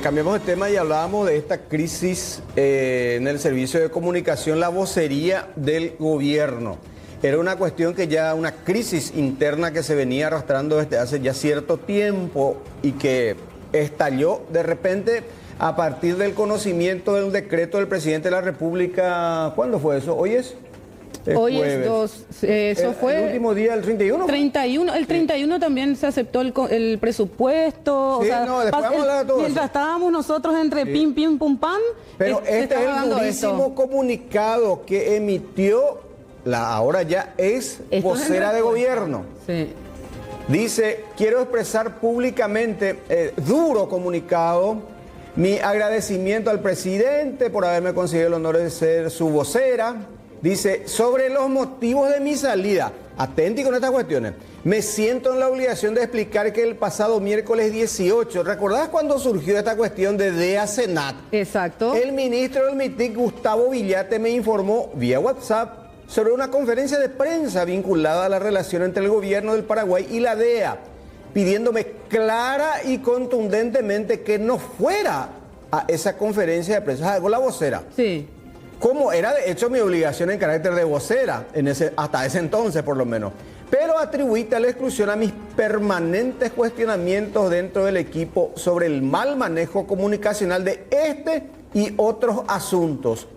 cambiamos de tema y hablábamos de esta crisis en el servicio de comunicación, la vocería del gobierno. Era una cuestión que ya, una crisis interna que se venía arrastrando desde hace ya cierto tiempo y que estalló de repente a partir del conocimiento del decreto del presidente de la República. ¿Cuándo fue eso? ¿Hoy es? Hoy es 2, eso fue... ¿El último día, el 31? 31, el 31 también se aceptó el presupuesto. Sí, o sea, no, después vamos a hablar de todo mientras eso. estábamos nosotros entre pim, pim, pum, pam. Pero este es el durísimo comunicado que emitió la ahora ya es vocera de gobierno. Sí. Dice, quiero expresar públicamente, duro comunicado, mi agradecimiento al presidente por haberme concedido el honor de ser su vocera. Dice, sobre los motivos de mi salida, atenti con estas cuestiones, me siento en la obligación de explicar que el pasado miércoles 18, ¿recordás cuando surgió esta cuestión de DEA Senat? Exacto. El ministro del MITIC, Gustavo Villate, me informó vía WhatsApp sobre una conferencia de prensa vinculada a la relación entre el gobierno del Paraguay y la DEA, pidiéndome clara y contundentemente que no fuera a esa conferencia de prensa. Con la vocera. Sí. Como era de hecho mi obligación en carácter de vocera, hasta ese entonces por lo menos. Pero atribuí tal exclusión a mis permanentes cuestionamientos dentro del equipo sobre el mal manejo comunicacional de este y otros asuntos.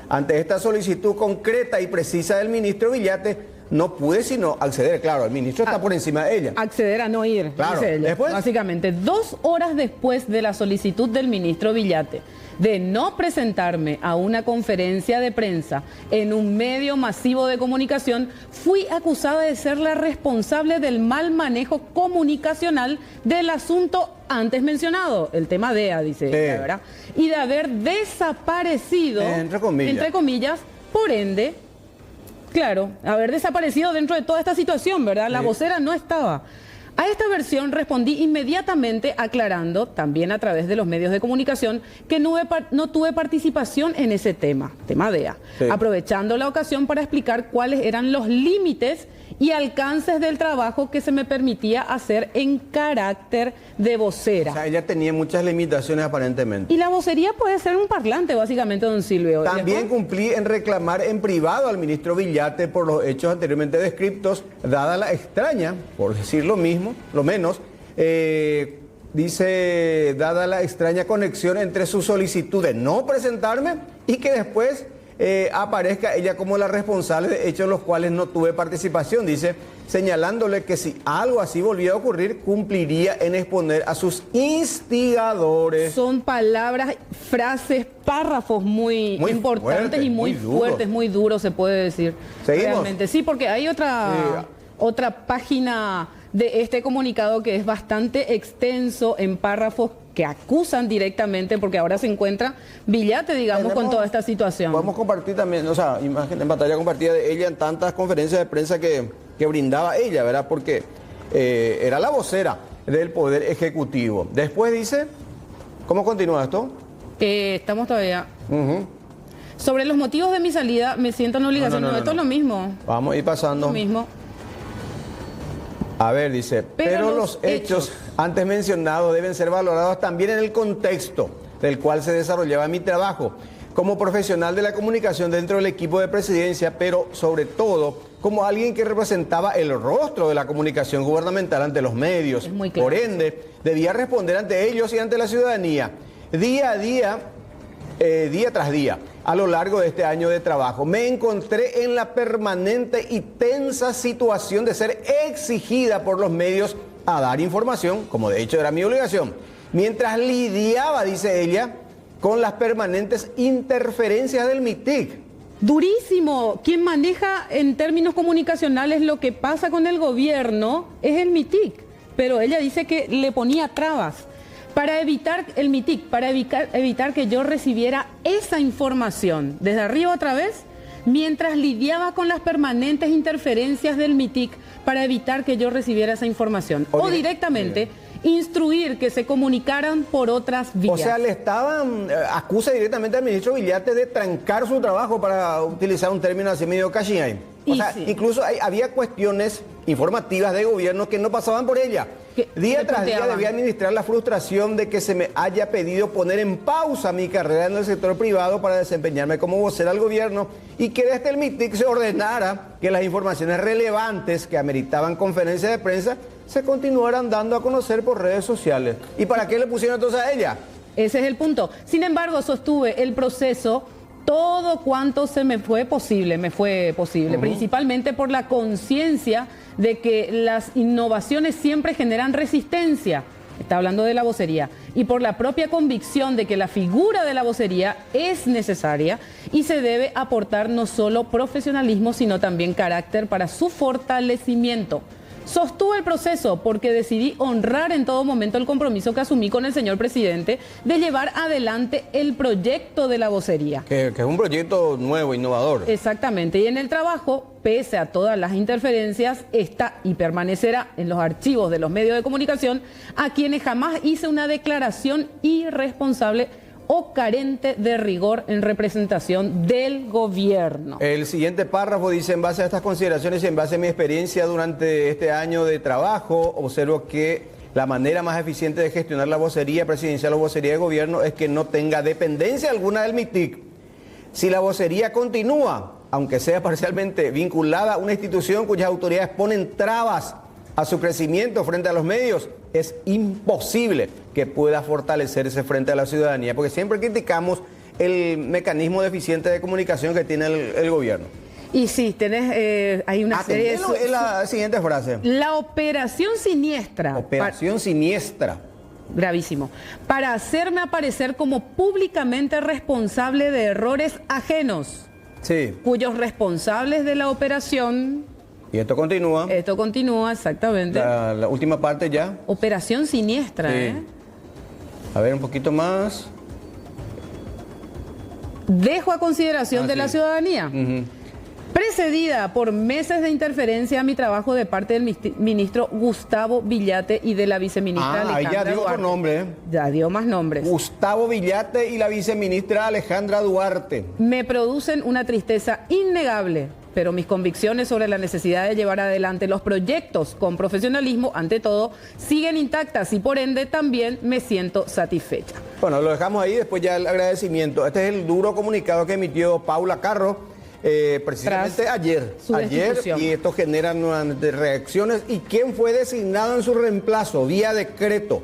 Ante esta solicitud concreta y precisa del ministro Villate, no pude sino acceder. Claro, el ministro está por encima de ella. Acceder a no ir, claro. Dice ella. Después, básicamente, 2 horas después de la solicitud del ministro Villate de no presentarme a una conferencia de prensa en un medio masivo de comunicación, fui acusada de ser la responsable del mal manejo comunicacional del asunto antes mencionado, el tema DEA, dice ella, ¿verdad? Y de haber desaparecido, entre comillas, por ende, claro, haber desaparecido dentro de toda esta situación, ¿verdad? La vocera no estaba. A esta versión respondí inmediatamente aclarando, también a través de los medios de comunicación, que no tuve participación en ese tema DEA, aprovechando la ocasión para explicar cuáles eran los límites y alcances del trabajo que se me permitía hacer en carácter de vocera. O sea, ella tenía muchas limitaciones aparentemente. Y la vocería puede ser un parlante, básicamente, don Silvio. También cumplí en reclamar en privado al ministro Villate por los hechos anteriormente descriptos, dada la extraña, por decir lo mismo, lo menos, dice, dada la extraña conexión entre su solicitud de no presentarme y que después aparezca ella como la responsable de hechos en los cuales no tuve participación, dice, señalándole que si algo así volvía a ocurrir, cumpliría en exponer a sus instigadores. Son palabras, frases, párrafos muy importantes fuerte, y muy fuertes, muy duros, se puede decir. ¿Seguimos? Realmente. Sí, porque hay otra página de este comunicado que es bastante extenso en párrafos que acusan directamente, porque ahora se encuentra Villate, digamos, con toda esta situación. Podemos compartir también, o sea, imagen en pantalla compartida de ella en tantas conferencias de prensa que brindaba ella, ¿verdad? Porque era la vocera del Poder Ejecutivo. Después dice, ¿cómo continúa esto? Estamos todavía... Sobre los motivos de mi salida, me siento en obligación. No, esto es lo mismo. Vamos a ir pasando. Lo mismo. A ver, dice, pero los hechos antes mencionados deben ser valorados también en el contexto del cual se desarrollaba mi trabajo como profesional de la comunicación dentro del equipo de presidencia, pero sobre todo como alguien que representaba el rostro de la comunicación gubernamental ante los medios. Es muy claro. Por ende, debía responder ante ellos y ante la ciudadanía, día a día, día tras día. A lo largo de este año de trabajo, me encontré en la permanente y tensa situación de ser exigida por los medios a dar información, como de hecho era mi obligación, mientras lidiaba, dice ella, con las permanentes interferencias del MITIC. Durísimo. Quien maneja en términos comunicacionales lo que pasa con el gobierno es el MITIC, pero ella dice que le ponía trabas. Para evitar el MITIC, para evitar que yo recibiera esa información desde arriba otra vez, mientras lidiaba con las permanentes interferencias del MITIC para evitar que yo recibiera esa información. O directamente instruir que se comunicaran por otras vías. O sea, le estaban, acusa directamente al ministro Villate de trancar su trabajo, para utilizar un término así medio cachinay. O sea, incluso había cuestiones informativas de gobierno que no pasaban por ella. Día tras día debí administrar la frustración de que se me haya pedido poner en pausa mi carrera en el sector privado para desempeñarme como vocera al gobierno y que desde el MITIC se ordenara que las informaciones relevantes que ameritaban conferencias de prensa se continuaran dando a conocer por redes sociales. ¿Y para qué le pusieron entonces a ella? Ese es el punto. Sin embargo, sostuve el proceso todo cuanto me fue posible, principalmente por la conciencia de que las innovaciones siempre generan resistencia, está hablando de la vocería, y por la propia convicción de que la figura de la vocería es necesaria y se debe aportar no solo profesionalismo, sino también carácter para su fortalecimiento. Sostuve el proceso porque decidí honrar en todo momento el compromiso que asumí con el señor presidente de llevar adelante el proyecto de la vocería. Que es un proyecto nuevo, innovador. Exactamente, y en el trabajo, pese a todas las interferencias, está y permanecerá en los archivos de los medios de comunicación a quienes jamás hice una declaración irresponsable o carente de rigor en representación del gobierno. El siguiente párrafo dice: en base a estas consideraciones y en base a mi experiencia durante este año de trabajo, observo que la manera más eficiente de gestionar la vocería presidencial o vocería de gobierno es que no tenga dependencia alguna del MITIC. Si la vocería continúa, aunque sea parcialmente vinculada a una institución cuyas autoridades ponen trabas a su crecimiento frente a los medios, es imposible que pueda fortalecerse frente a la ciudadanía, porque siempre criticamos el mecanismo deficiente de comunicación que tiene el gobierno. Y sí, hay una serie de... Es la siguiente frase. La operación siniestra. Operación siniestra. Gravísimo. Para hacerme aparecer como públicamente responsable de errores ajenos. Sí. Cuyos responsables de la operación... Y esto continúa. Esto continúa, exactamente. La última parte ya. Operación siniestra, sí. A ver, un poquito más. Dejo a consideración de la ciudadanía. Precedida por meses de interferencia a mi trabajo de parte del ministro Gustavo Villate y de la viceministra Alejandra Duarte. Ya dio otro nombre. Ya dio más nombres. Gustavo Villate y la viceministra Alejandra Duarte. Me producen una tristeza innegable, pero mis convicciones sobre la necesidad de llevar adelante los proyectos con profesionalismo, ante todo, siguen intactas y por ende también me siento satisfecha. Bueno, lo dejamos ahí, después ya el agradecimiento. Este es el duro comunicado que emitió Paula Carro precisamente ayer, y esto genera nuevamente reacciones. ¿Y quién fue designado en su reemplazo? Vía decreto.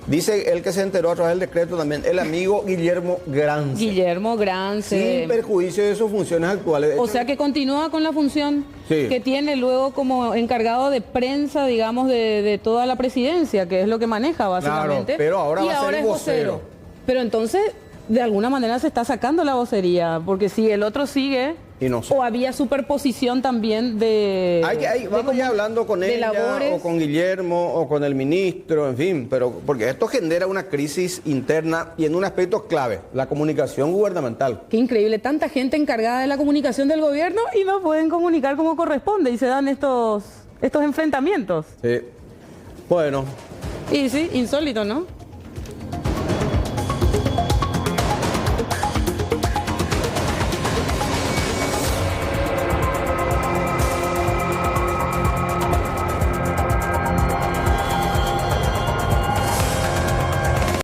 Dice el que se enteró a través del decreto también, el amigo Guillermo Grance. Guillermo Grance. Sin perjuicio de sus funciones actuales. O sea que continúa con la función que tiene luego como encargado de prensa, digamos, de toda la presidencia, que es lo que maneja básicamente. Claro, pero ahora va a ser vocero. Pero entonces, de alguna manera se está sacando la vocería, porque si el otro sigue... Y no sé. O había superposición también vamos ya hablando con ella, o con Guillermo, o con el ministro, en fin, pero porque esto genera una crisis interna y en un aspecto clave, la comunicación gubernamental. Qué increíble, tanta gente encargada de la comunicación del gobierno y no pueden comunicar como corresponde y se dan estos enfrentamientos. Sí. Bueno. Y sí, insólito, ¿no?